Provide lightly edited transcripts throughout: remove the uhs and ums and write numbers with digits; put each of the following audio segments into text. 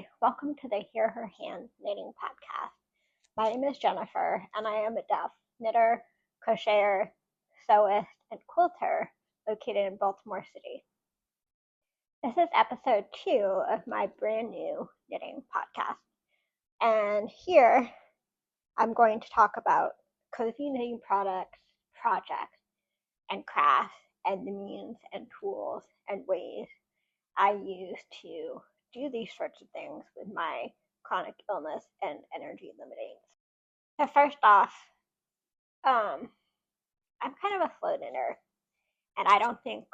Hi, welcome to the Hear Her Hands knitting podcast. My name is Jennifer, and I am a deaf knitter, crocheter, sewist, and quilter located in Baltimore City. This is episode 2 of my brand new knitting podcast. And here I'm going to talk about cozy knitting products, projects, and crafts, and the means and tools and ways I use to do these sorts of things with my chronic illness and energy limitings. So first off, I'm kind of a slow knitter, and I don't think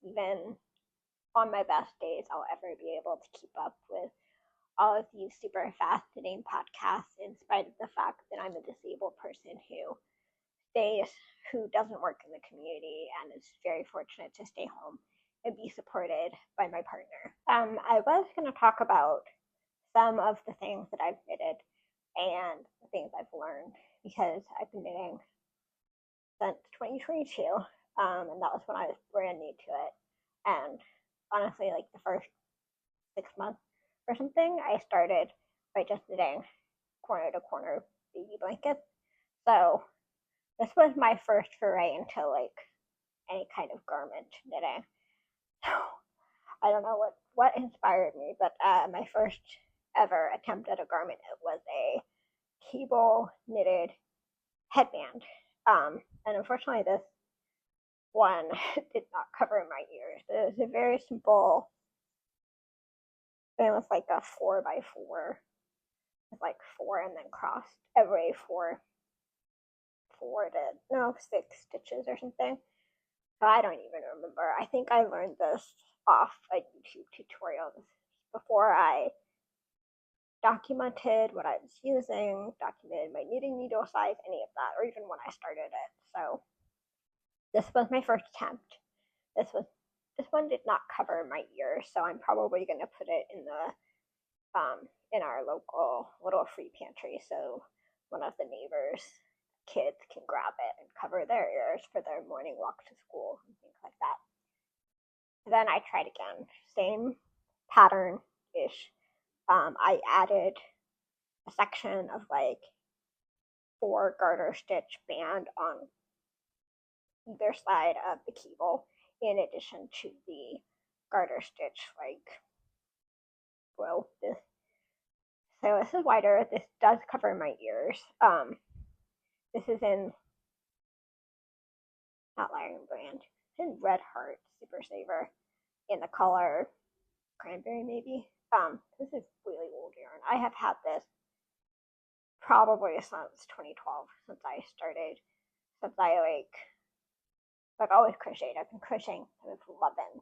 even on my best days I'll ever be able to keep up with all of these super fast knitting podcasts, in spite of the fact that I'm a disabled person who doesn't work in the community and is very fortunate to stay home and be supported by my partner. I was going to talk about some of the things that I've knitted and the things I've learned, because I've been knitting since 2022, and that was when I was brand new to it. And honestly, like the first 6 months or something, I started by just knitting corner to corner baby blankets. So this was my first foray into any kind of garment knitting. So I don't know what inspired me, but my first ever attempt at a garment was a cable knitted headband. And unfortunately, this one did not cover my ears. It was a very simple, it was like a 4x4 with 4 and then crossed every 6 stitches or something. So I don't even remember. I think I learned this off a YouTube tutorial before I documented what I was using, documented my knitting needle size, any of that, or even when I started it. So this was my first attempt. This one did not cover my ears, so I'm probably going to put it in in our local little free pantry, so one of the neighbors' kids can grab it and cover their ears for their morning walk to school and things like that. Then I tried again, same pattern-ish. I added a section of 4 garter stitch band on either side of the cable, in addition to the garter stitch So this is wider. This does cover my ears. This is in not Lion Brand. It's in Red Heart Super Saver in the color cranberry, maybe. This is really old yarn. I have had this probably since 2012, since I've always crocheted. I've been crocheting since 11.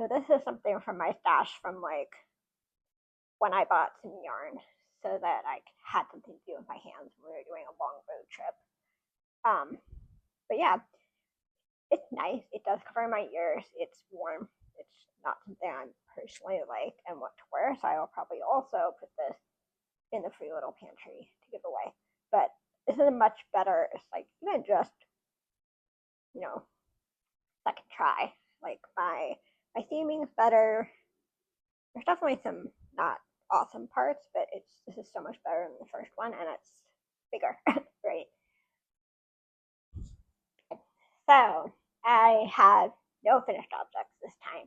So this is something from my stash from when I bought some yarn, so that I had something to do with my hands when we were doing a long road trip. But yeah, it's nice. It does cover my ears. It's warm. It's not something I'm personally like and want to wear, so I will probably also put this in the free little pantry to give away. But this is a much better, it's even just, second try. My theming's better. There's definitely some not awesome parts, but this is so much better than the first one, and it's bigger, right? So I have no finished objects this time,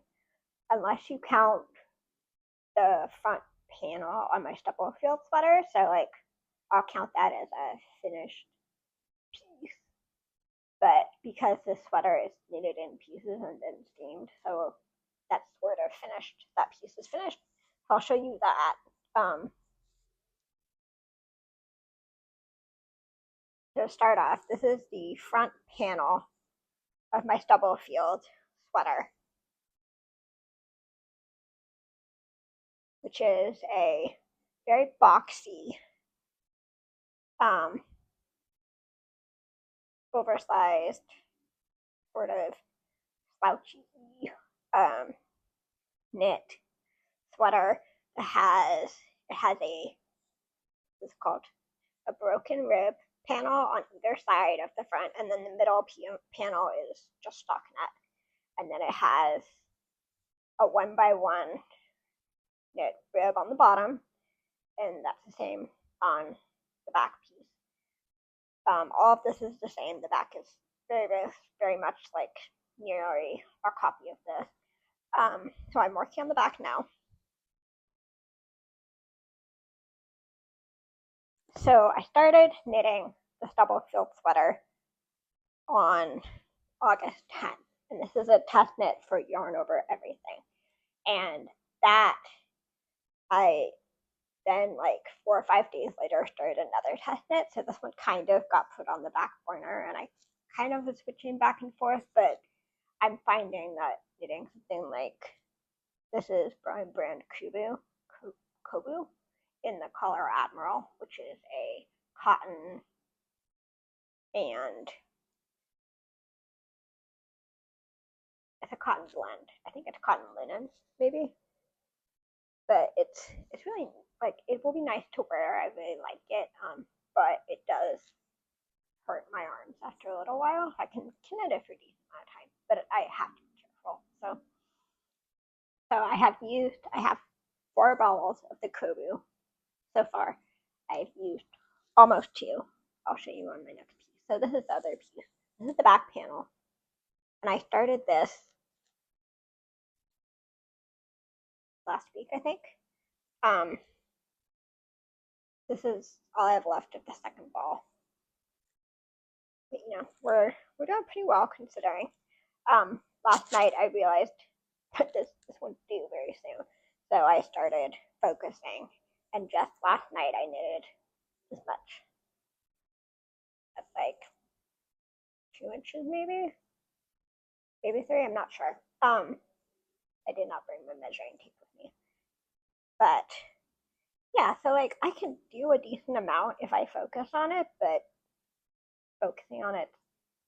unless you count the front panel on my Stubblefield sweater. So I'll count that as a finished piece. But because this sweater is knitted in pieces and then steamed, so that's sort of finished. That piece is finished. I'll show you that. To start off, this is the front panel of my Stubblefield sweater, which is a very boxy, oversized, sort of slouchy knit sweater that has what's called a broken rib panel on either side of the front, and then the middle panel is just stockinette, and then it has a 1x1 knit rib on the bottom, and that's the same on the back piece. All of this is the same. The back is very much like nearly a copy of this. So I'm working on the back now. So I started knitting the Stubblefield sweater on August 10th, and this is a test knit for Yarn Over Everything. And that I then, like 4 or 5 days later, started another test knit. So this one kind of got put on the back burner, and I kind of was switching back and forth, but I'm finding that knitting something like this is brand Coboo in the color Admiral, which is a cotton and it's a cotton blend. I think it's cotton linen, maybe. But it's really, like, it will be nice to wear. I really like it, but it does hurt my arms after a little while. I can knit it for a decent amount of time, but I have to be careful. So I have 4 balls of the Coboo so far. I've used almost 2. I'll show you on my next piece. So this is the other piece. This is the back panel. And I started this last week, I think. This is all I have left of the second ball. But, you know, we're doing pretty well considering. Last night I realized that this wouldn't do very soon. So I started focusing, and just last night I knitted this much. That's like 2 inches maybe 3, I'm not sure. I did not bring my measuring tape with me. But yeah, so like I can do a decent amount if I focus on it, but focusing on it,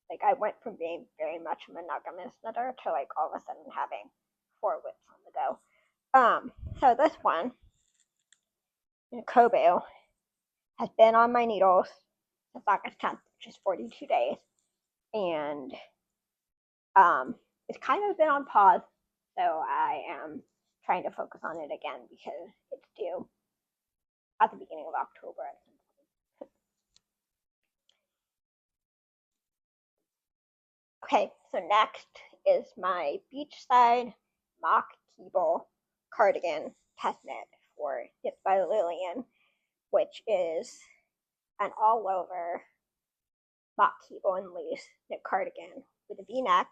like I went from being very much a monogamous knitter to like all of a sudden having 4 whips on the go. So this one, Coboo, has been on my needles since August 10th, which is 42 days. And it's kind of been on pause, so I am trying to focus on it again because it's due at the beginning of October at some point. Okay, so next is my Beachside Mock Cable Cardigan test knit for Knit by Lillian, which is an all-over mock cable and lace knit cardigan with a V-neck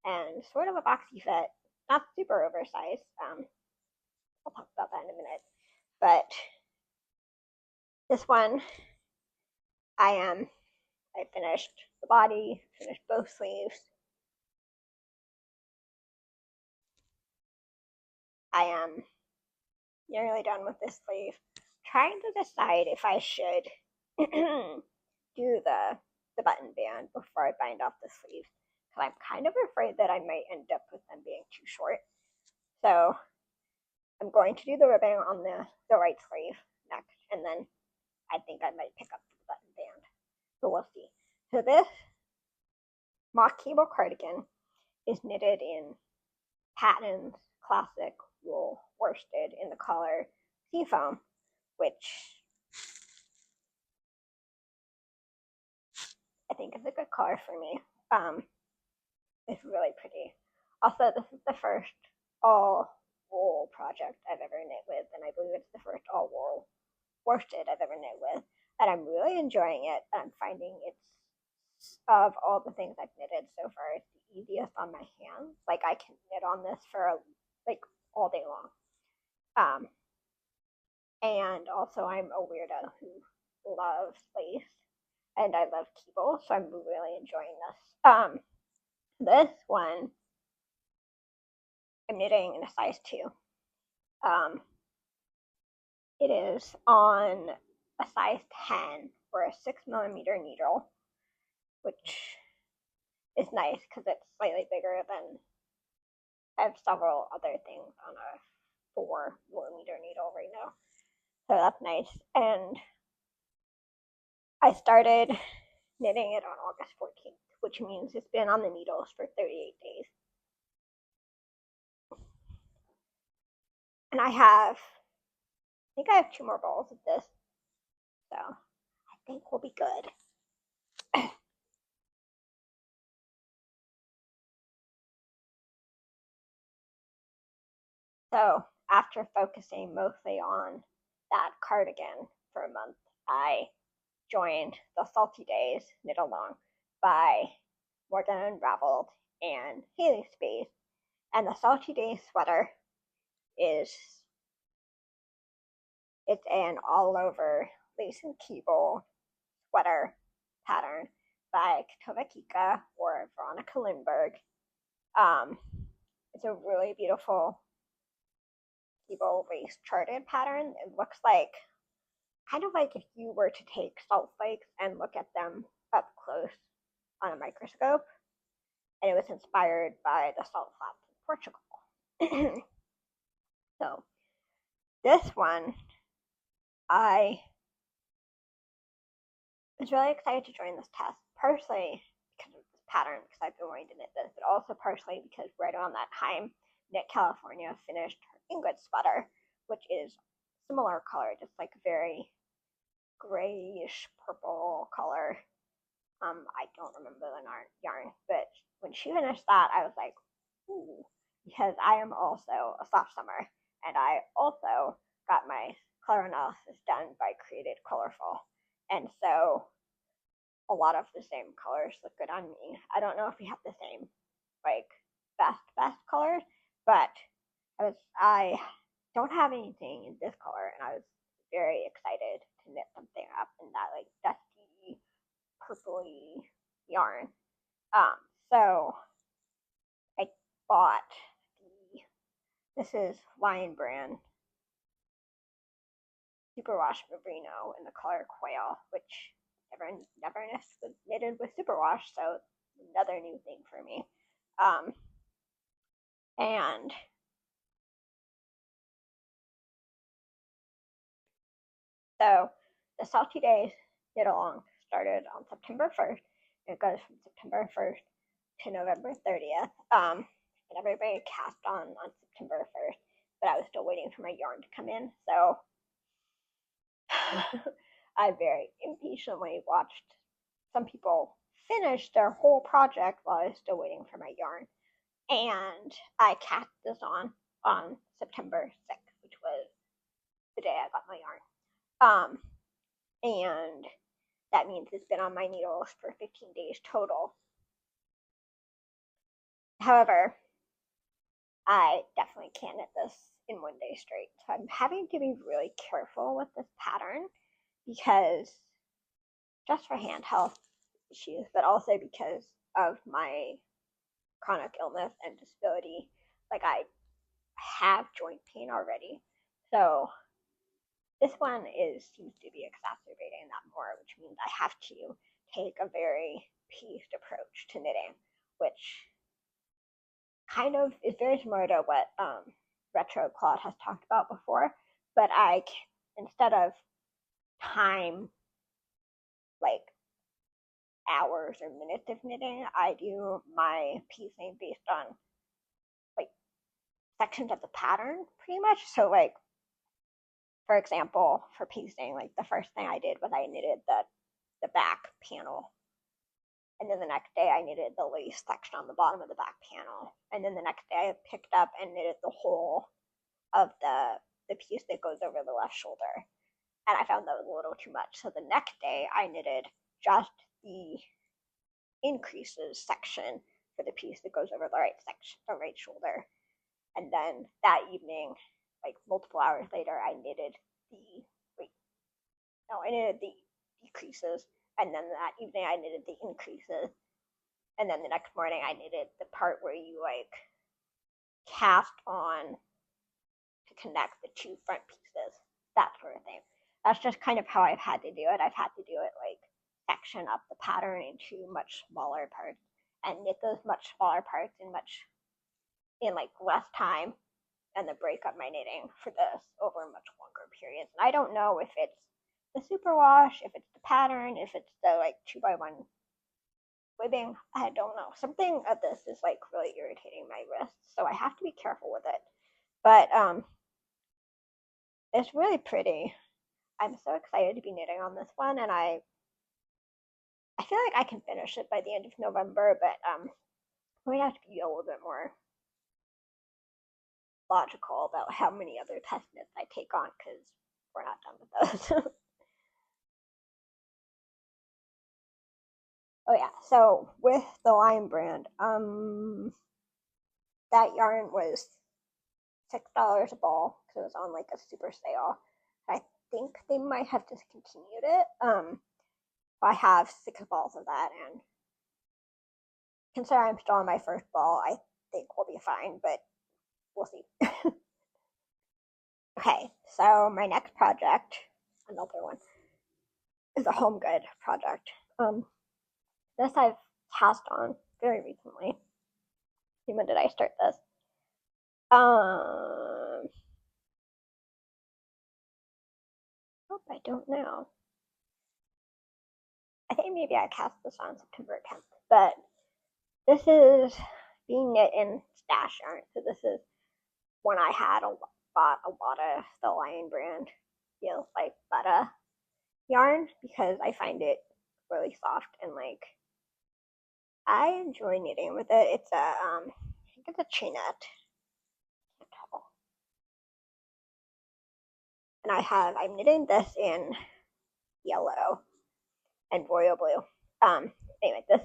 and sort of a boxy fit, not super oversized. I'll talk about that in a minute. But this one, I finished the body, finished both sleeves. I am nearly done with this sleeve. Trying to decide if I should do the button band before I bind off the sleeves, because I'm kind of afraid that I might end up with them being too short. So I'm going to do the ribbing on the right sleeve next, and then I think I might pick up the button band. So we'll see. So this mock cable cardigan is knitted in Patons classic wool worsted in the color Seafoam, which I think is a good color for me. It's really pretty. Also, this is the first all wool project I've ever knit with, and I believe it's the first all wool worsted I've ever knit with, and I'm really enjoying it. I'm finding it's, of all the things I've knitted so far, it's the easiest on my hands. Like I can knit on this for like all day long. And also I'm a weirdo who loves lace, and I love cable, so I'm really enjoying this. This one I'm knitting in a size 2. It is on a size 10 for a 6mm needle, which is nice because it's slightly bigger than, I have several other things on a 4mm needle right now. So that's nice. And I started knitting it on August 14th, which means it's been on the needles for 38 days. And I think I have 2 more balls of this, so I think we'll be good. So after focusing mostly on that cardigan for a month, I joined the Salty Days Knit Along by Morgan Unraveled and Haley Space. And the Salty Days sweater it's an all-over lace and cable sweater pattern by Katova Kika or Veronica Lindberg. It's a really beautiful cable lace charted pattern. It looks like kind of like if you were to take salt flakes and look at them up close on a microscope, and it was inspired by the salt flats in Portugal. So this one, I was really excited to join this test, partially because of this pattern, because I've been wanting to knit this, but also partially because right around that time, Knit California finished her Ingrid sweater, which is similar color, just like a very grayish purple color. I don't remember the yarn, but when she finished that, I was like, ooh, because I am also a sophomorer, and I also got my color analysis done by Created Colorful, and so a lot of the same colors look good on me. I don't know if we have the same like best colors, but I don't have anything in this color, and I was very excited to knit something up in that like dusty purpley yarn. So I bought this is Lion Brand Superwash Merino in the color Quail, which never knitted with Superwash, so another new thing for me. And so the Salty Days Knit Along started on September 1st. It goes from September 1st to November 30th. And everybody cast on September 1st, but I was still waiting for my yarn to come in, so I very impatiently watched some people finish their whole project while I was still waiting for my yarn. And I cast this on September 6th, which was the day I got my yarn. And that means it's been on my needles for 15 days total. However, I definitely can't knit this in 1 day straight. So I'm having to be really careful with this pattern because just for hand health issues, but also because of my chronic illness and disability. Like I have joint pain already. So this one seems to be exacerbating that more, which means I have to take a very pieced approach to knitting, which kind of is very similar to what Retro Claude has talked about before, but instead of time, like hours or minutes of knitting, I do my piecing based on like sections of the pattern pretty much. So like, for example, for piecing, like the first thing I did was I knitted the back panel. And then the next day I knitted the lace section on the bottom of the back panel. And then the next day I picked up and knitted the whole of the piece that goes over the left shoulder. And I found that was a little too much. So the next day I knitted just the increases section for the piece that goes over the right section, the right shoulder. And then that evening, like multiple hours later, I knitted the decreases, and then that evening I knitted the increases, and then the next morning I knitted the part where you like cast on to connect the two front pieces, that sort of thing. That's just kind of how I've had to do it. I've had to do it like section up the pattern into much smaller parts and knit those much smaller parts in like less time, and then break up my knitting for this over much longer periods. And I don't know if it's the superwash, if it's the pattern, if it's the like 2x1 webbing. I don't know. Something of this is like really irritating my wrists, so I have to be careful with it. But it's really pretty. I'm so excited to be knitting on this one, and I feel like I can finish it by the end of November, but I'm going to have to be a little bit more logical about how many other test knits I take on, because we're not done with those. Oh yeah, so with the Lion brand, that yarn was $6 a ball because it was on like a super sale. I think they might have discontinued it. I have 6 balls of that, and considering I'm still on my first ball, I think we'll be fine, but we'll see. Okay, so my next project, another one, is a home good project. This I've cast on very recently. When did I start this? Oh, I don't know. I think maybe I cast this on September 10th, but this is being knit in stash yarn. So this is when I had bought a lot of the Lion brand feels like butter yarn because I find it really soft and like I enjoy knitting with it. It's a I think it's a chainette. And I'm knitting this in yellow and royal blue. Anyway, this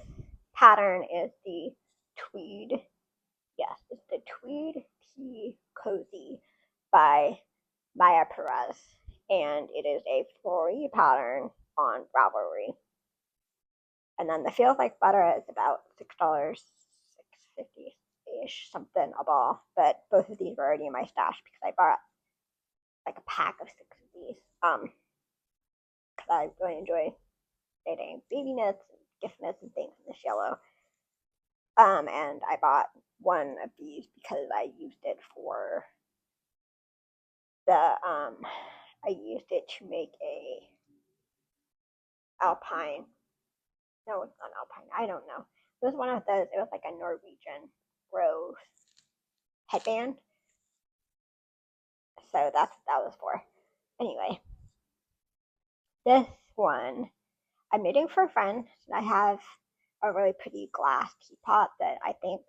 pattern is the tweed. Yes, it's the Tweed Tea Cozy by Maya Perez, and it is a flory pattern on Ravelry. And then the Feels Like Butter is about $6, $6.50-ish, something a ball. But both of these were already in my stash because I bought like a pack of 6 of these. Because I really enjoy knitting baby knits, gift knits, and things in this yellow. And I bought one of these because I used it for the I used it to make a alpine. No, it's not alpine. I don't know. It was one of those. It was like a Norwegian rose headband. So that's what that was for. Anyway, this one I'm knitting for a friend. I have a really pretty glass teapot that I think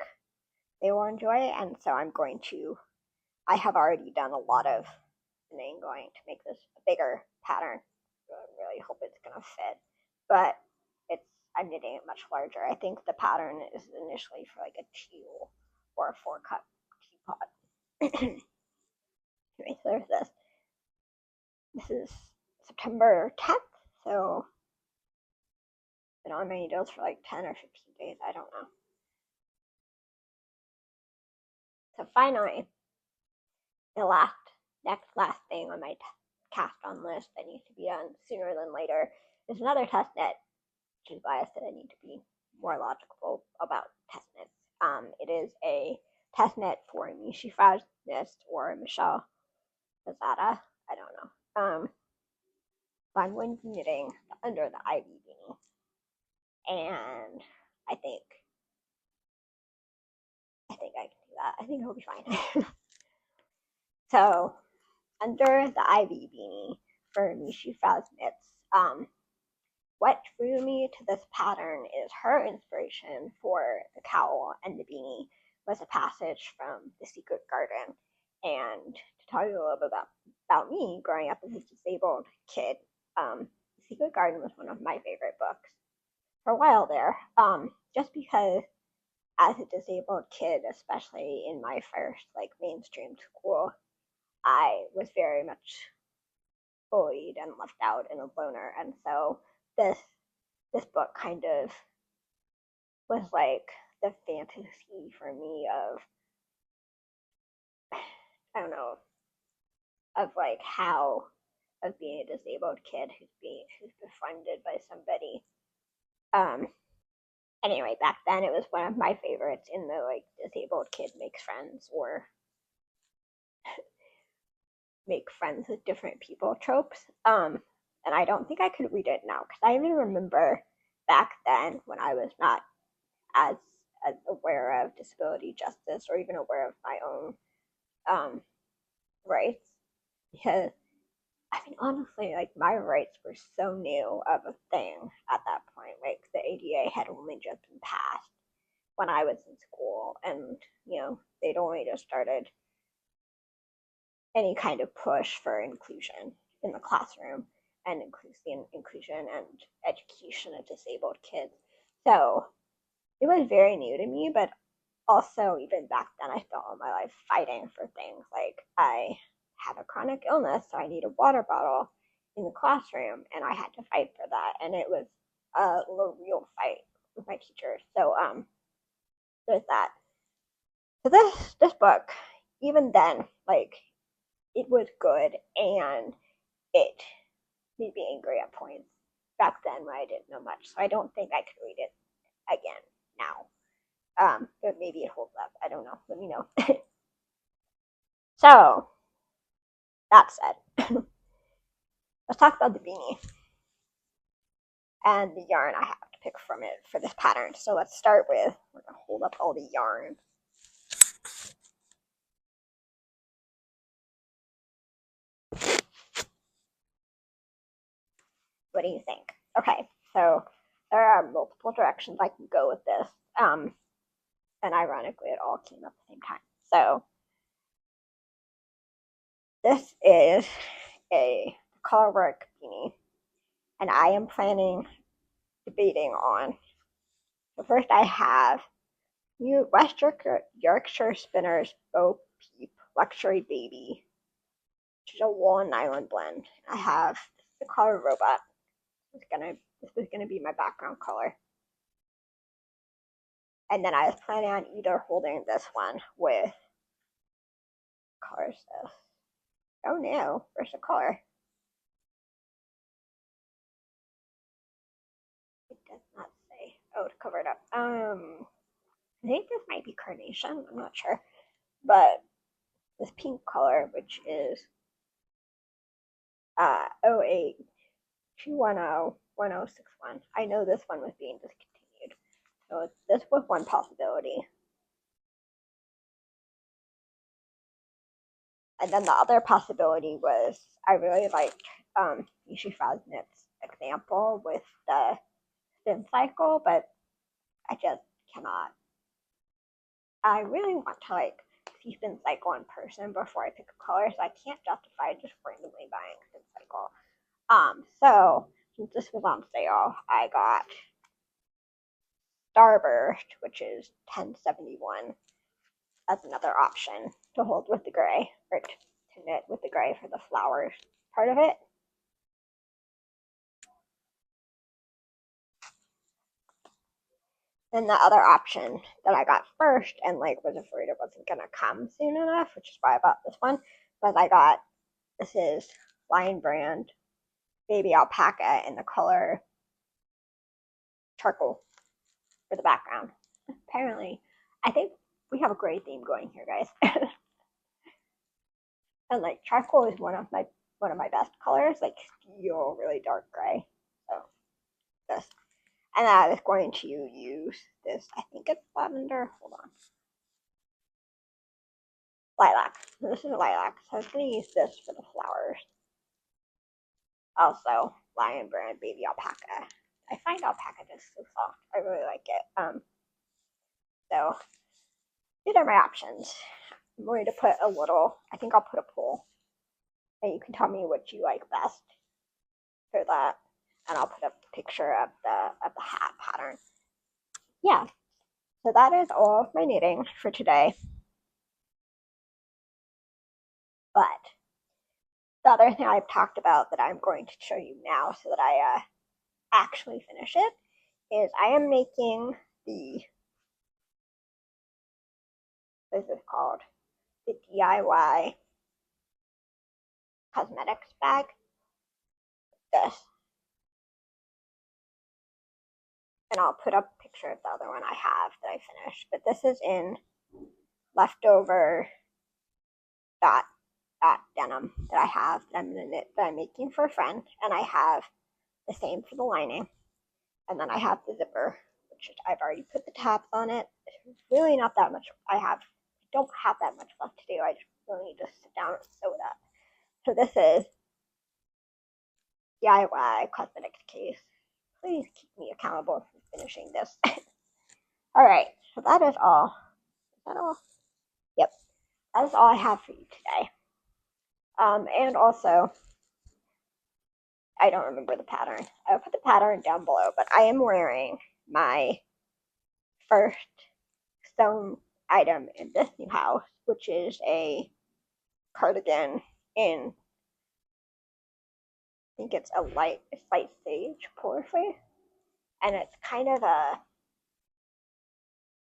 they will enjoy, and so I have already done a lot of knitting going to make this a bigger pattern. I really hope it's gonna fit, but I'm knitting it much larger. I think the pattern is initially for like a 2 or a 4-cup teapot. Anyway, so there's this. This is September 10th, so I've been on my needles for like 10 or 15 days, I don't know. So finally, the next last thing on my cast on list that needs to be done sooner than later is another test knit, which is why I said I need to be more logical about test knits. It is a test knit for Mishi Fajnist or Michelle Zazada. I don't know. So I'm going to be knitting under the ivy beanie, and I think I can do that. I think it'll be fine. So under the ivy beanie for Mishi Fajnist, what drew me to this pattern is her inspiration for the cowl and the beanie was a passage from The Secret Garden. And to tell you a little bit about me growing up as a disabled kid, The Secret Garden was one of my favorite books for a while there, just because as a disabled kid, especially in my first like mainstream school, I was very much bullied and left out and a loner, and so this book kind of was like the fantasy for me of I don't know of like how of being a disabled kid who's befriended by somebody. Anyway, back then it was one of my favorites in the like disabled kid makes friends or make friends with different people tropes. And I don't think I could read it now because I even remember back then when I was not as aware of disability justice or even aware of my own rights, because mean, honestly, like, my rights were so new of a thing at that point. Like, the ADA had only just been passed when I was in school, and, you know, they'd only just started any kind of push for inclusion in the classroom and inclusion and education of disabled kids. So it was very new to me, but also even back then I spent all my life fighting for things like I have a chronic illness, so I need a water bottle in the classroom, and I had to fight for that, and it was a real fight with my teachers. So there's that. So this book, even then, like, it was good, and it made me angry at points back then when I didn't know much. So I don't think I could read it again now. But maybe it holds up. I don't know. Let me know. So that said, let's talk about the beanie and the yarn I have to pick from it for this pattern. So let's start with, we're going to hold up all the yarn. What do you think? Okay, so there are multiple directions I can go with this. And ironically, it all came up at the same time. So this is a colorwork beanie, and I am debating on. So first, I have new West Yorkshire Spinners Bo Peep Luxury Baby, which is a wool and nylon blend. I have the color Robot. This is gonna be my background color. And then I was planning on either holding this one with colors this. Oh no, where's the color? It does not say. Oh, to cover it up. I think this might be carnation. I'm not sure, but this pink color, which is 08-210-1061. I know this one was being discontinued, so this was one possibility. And then the other possibility was I really liked Nishi Faznit's example with the spin cycle, but I just cannot. I really want to like see spin cycle in person before I pick a color, so I can't justify just randomly buying spin cycle. So since this was on sale, I got Starburst, which is 1071, as another option to hold with the gray, or to knit with the gray for the flowers part of it. Then the other option that I got first, and like was afraid it wasn't gonna come soon enough, which is why I bought this one, was this is Lion Brand Baby Alpaca in the color charcoal for the background. Apparently, I think we have a gray theme going here, guys. And like charcoal is one of my best colors, like steel, really dark gray. So this, and I was going to use this. I think it's lavender. Hold on, lilac. This is lilac, so I was going to use this for the flowers. Also, Lion Brand Baby Alpaca. I find alpaca just so soft. I really like it. So these are my options. I'm going to put a little. I think I'll put a poll, and you can tell me what you like best for that. And I'll put a picture of the hat pattern. Yeah. So that is all of my knitting for today. But the other thing I've talked about that I'm going to show you now, so that I actually finish it, is I am making what is this called? The DIY cosmetics bag. This. And I'll put up a picture of the other one I have that I finished. But this is in leftover dot denim that I have that I'm gonna knit, that I'm making for a friend, and I have the same for the lining, and then I have the zipper, which I've already put the tabs on it. It's really not that much. I don't have that much left to do. I just really need to sit down and sew it up. So this is DIY cosmetics case. Please keep me accountable for finishing this. Alright, so that is all. Is that all? Yep, that is all I have for you today. And also, I don't remember the pattern. I'll put the pattern down below, but I am wearing my first sewn item in this new house, which is a cardigan in, I think it's a light sage polarfree, and it's kind of a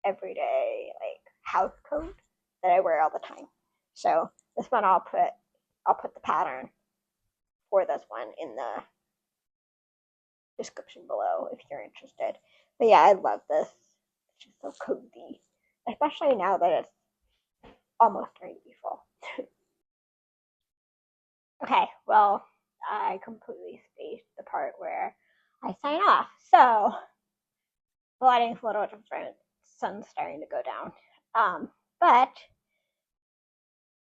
everyday like house coat that I wear all the time. So this one I'll put the pattern for this one in the description below if you're interested. But yeah, I love this. It's just so cozy, especially now that it's almost ready to be fall. Okay, well, I completely spaced the part where I sign off. So the lighting's a little different. Sun's starting to go down. But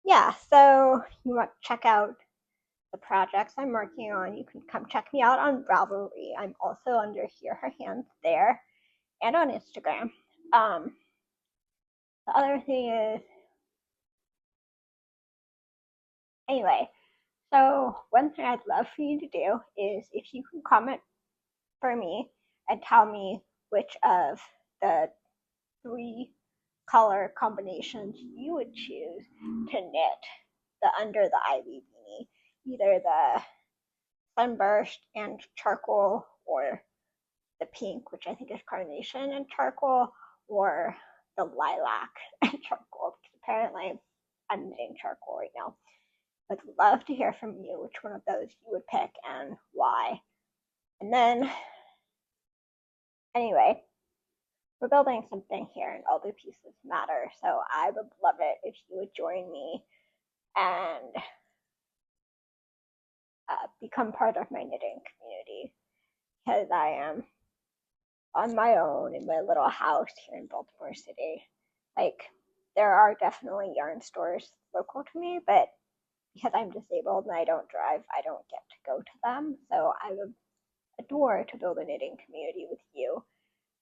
yeah, so you want to check out the projects I'm working on. You can come check me out on Ravelry. I'm also under HearHerHands there and on Instagram. The other thing is, anyway, so one thing I'd love for you to do is if you can comment for me and tell me which of the 3 color combinations you would choose to knit the under the ivy beanie, either the sunburst and charcoal, or the pink, which I think is carnation and charcoal, or the lilac and charcoal, because apparently I'm knitting charcoal right now. I'd love to hear from you which one of those you would pick and why. And then, anyway, we're building something here and all the pieces matter, so I would love it if you would join me and become part of my knitting community, because I am on my own in my little house here in Baltimore City. Like, there are definitely yarn stores local to me, but because I'm disabled and I don't drive, I don't get to go to them. So I would adore to build a knitting community with you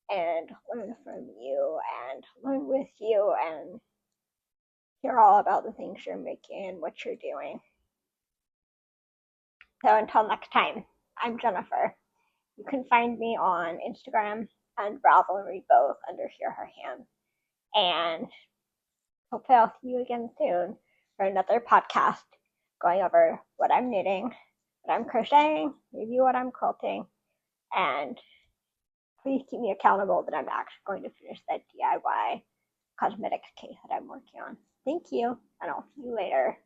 and learn from you and learn with you and hear all about the things you're making and what you're doing. So until next time, I'm Jennifer. You can find me on Instagram and Ravelry, both under HearHerHands. And hopefully I'll see you again soon for another podcast going over what I'm knitting, what I'm crocheting, maybe what I'm quilting, and please keep me accountable that I'm actually going to finish that DIY cosmetics case that I'm working on. Thank you, and I'll see you later.